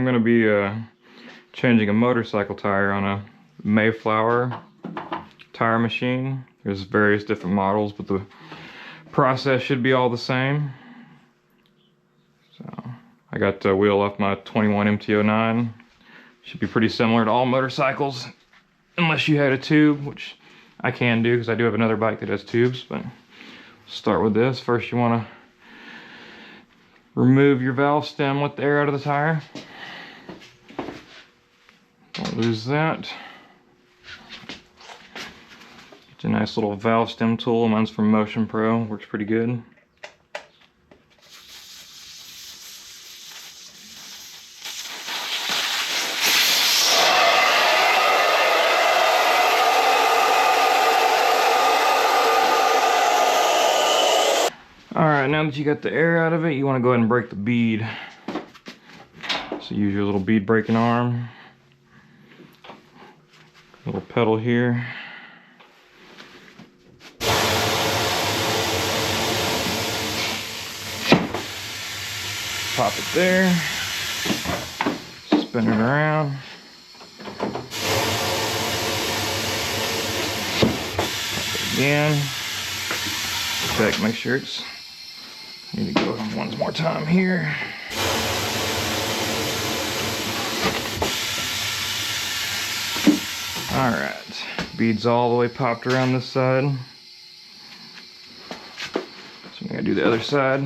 I'm going to be changing a motorcycle tire on a Mayflower tire machine. There's various different models, but the process should be all the same. So I got the wheel off my 21 MT09. Should be pretty similar to all motorcycles, unless you had a tube, which I can do because I do have another bike that has tubes. But start with this. First you want to remove your valve stem with the air out of the tire. Don't lose that. It's a nice little valve stem tool. Mine's from Motion Pro. Works pretty good. Alright, now that you got the air out of it, you want to go ahead and break the bead. So use your little bead breaking arm. Little pedal here. Pop it there. Spin it around. Pop it again. Check, make sure it's... Need to go one more time here. Alright, beads all the way popped around this side. So I'm gonna do the other side.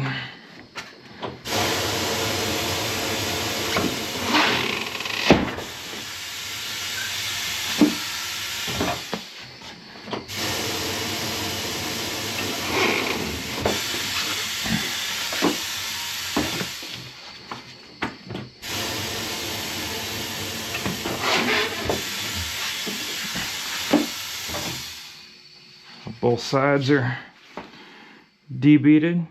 Both sides are de-beaded.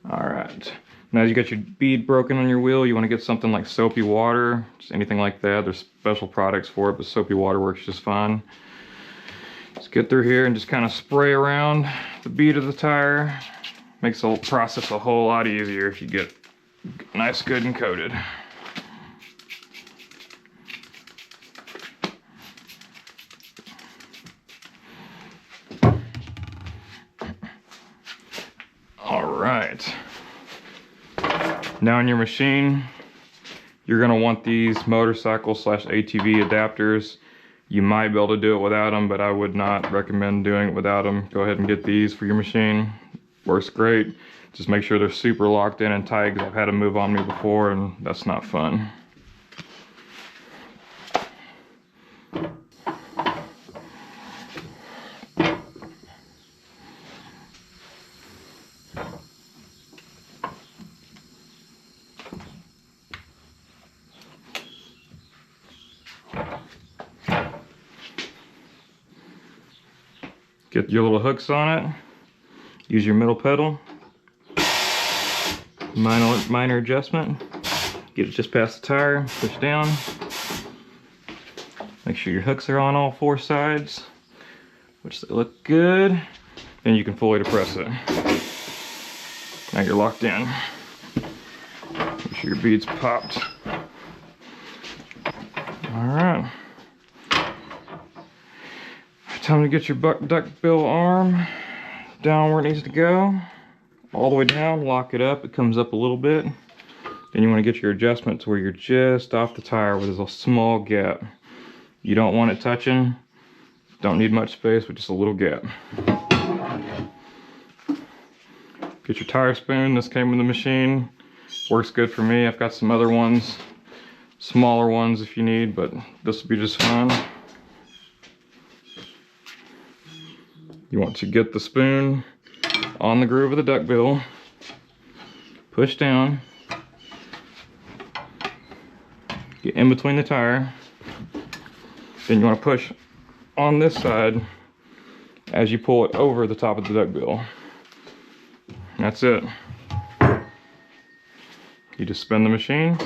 Alright, now you got your bead broken on your wheel, you want to get something like soapy water, just anything like that. There's special products for it, but soapy water works just fine. Just get through here and just kind of spray around the bead of the tire. Makes the whole process a whole lot easier if you get nice, good, and coated. Alright, now on your machine, you're going to want these motorcycle / ATV adapters. You might be able to do it without them, but I would not recommend doing it without them. Go ahead and get these for your machine. Works great. Just make sure they're super locked in and tight, because I've had them move on me before and that's not fun. Get your little hooks on it. Use your middle pedal. Minor adjustment. Get it just past the tire. Push down. Make sure your hooks are on all 4 sides, which they look good. Then you can fully depress it. Now you're locked in. Make sure your bead's popped. Alright. Time to get your duckbill arm down where it needs to go. All the way down, lock it up. It comes up a little bit. Then you want to get your adjustment to where you're just off the tire where there's a small gap. You don't want it touching. Don't need much space, but just a little gap. Get your tire spoon. This came with the machine. Works good for me. I've got some other ones, smaller ones if you need, but this will be just fine. You want to get the spoon on the groove of the duckbill, push down, get in between the tire, then you want to push on this side as you pull it over the top of the duckbill. That's it. You just spin the machine.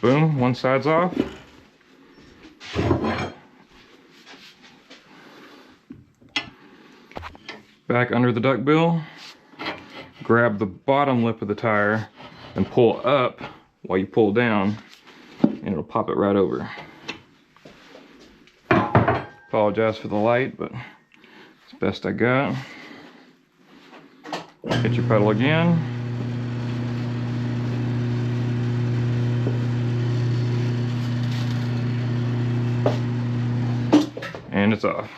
Boom, one side's off. Back under the duckbill. grab the bottom lip of the tire and pull up while you pull down, and it'll pop it right over. Apologize for the light, but it's the best I got. Hit your pedal again. And it's off.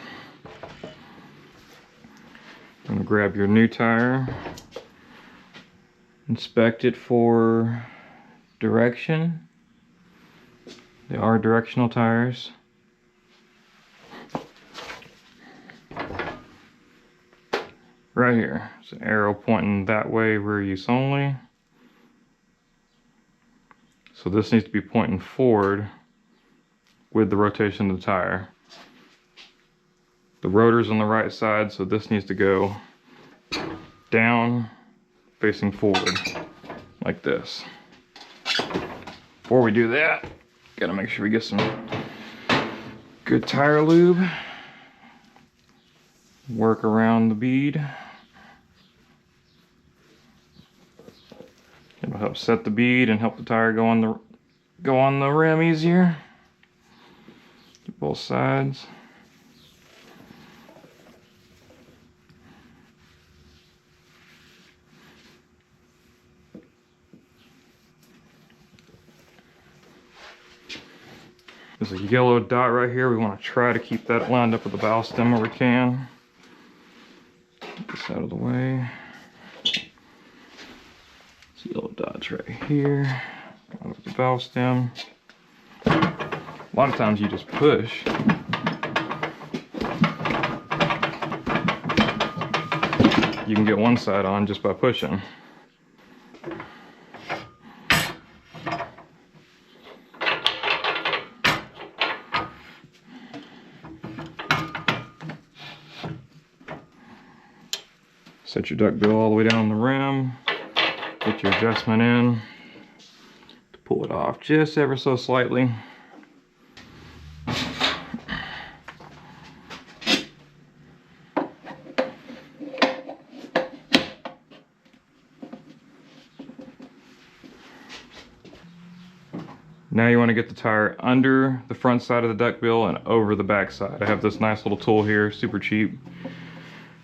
I'm gonna grab your new tire, inspect it for direction. They are directional tires. Right here, it's an arrow pointing that way, rear use only. So this needs to be pointing forward with the rotation of the tire. The rotor's on the right side, so this needs to go down, facing forward, like this. Before we do that, gotta make sure we get some good tire lube. Work around the bead. It'll help set the bead and help the tire go on the rim easier. Both sides. There's a yellow dot right here. We want to try to keep that lined up with the valve stem where we can. Get this out of the way. Yellow dots right here, with the valve stem. A lot of times you just push. You can get one side on just by pushing. Set your duck bill all the way down the rim. Get your adjustment in to pull it off just ever so slightly. Now you want to get the tire under the front side of the duck bill and over the back side. I have this nice little tool here, super cheap.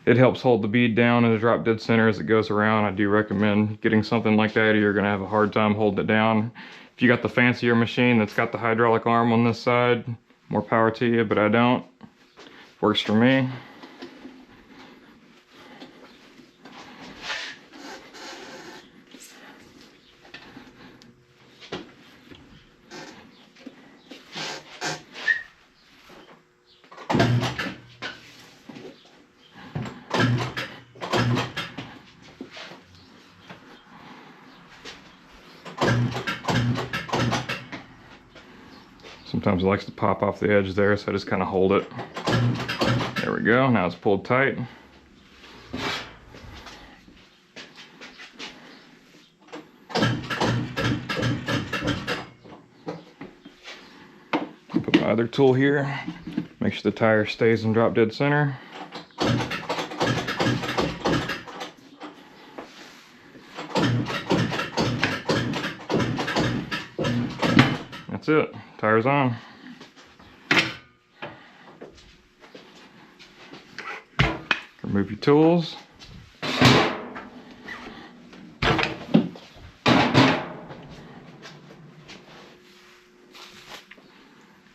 It helps hold the bead down in the drop dead center as it goes around. I do recommend getting something like that, or you're gonna have a hard time holding it down. If you got the fancier machine that's got the hydraulic arm on this side, more power to you, but I don't. Works for me. Sometimes it likes to pop off the edge there, so I just kind of hold it. There we go, now it's pulled tight. Put my other tool here, make sure the tire stays in drop dead center. That's it, tire's on. Remove your tools.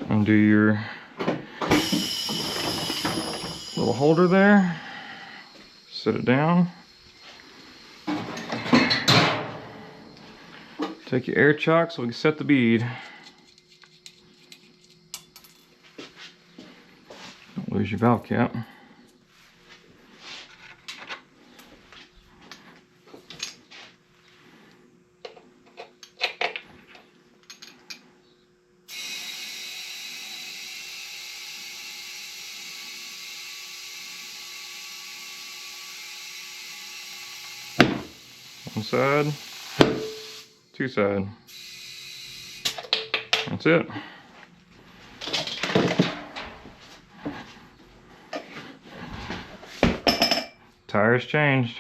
Undo your little holder there. Set it down. Take your air chock so we can set the bead. Don't lose your valve cap. One side, two side. That's it. Tires changed.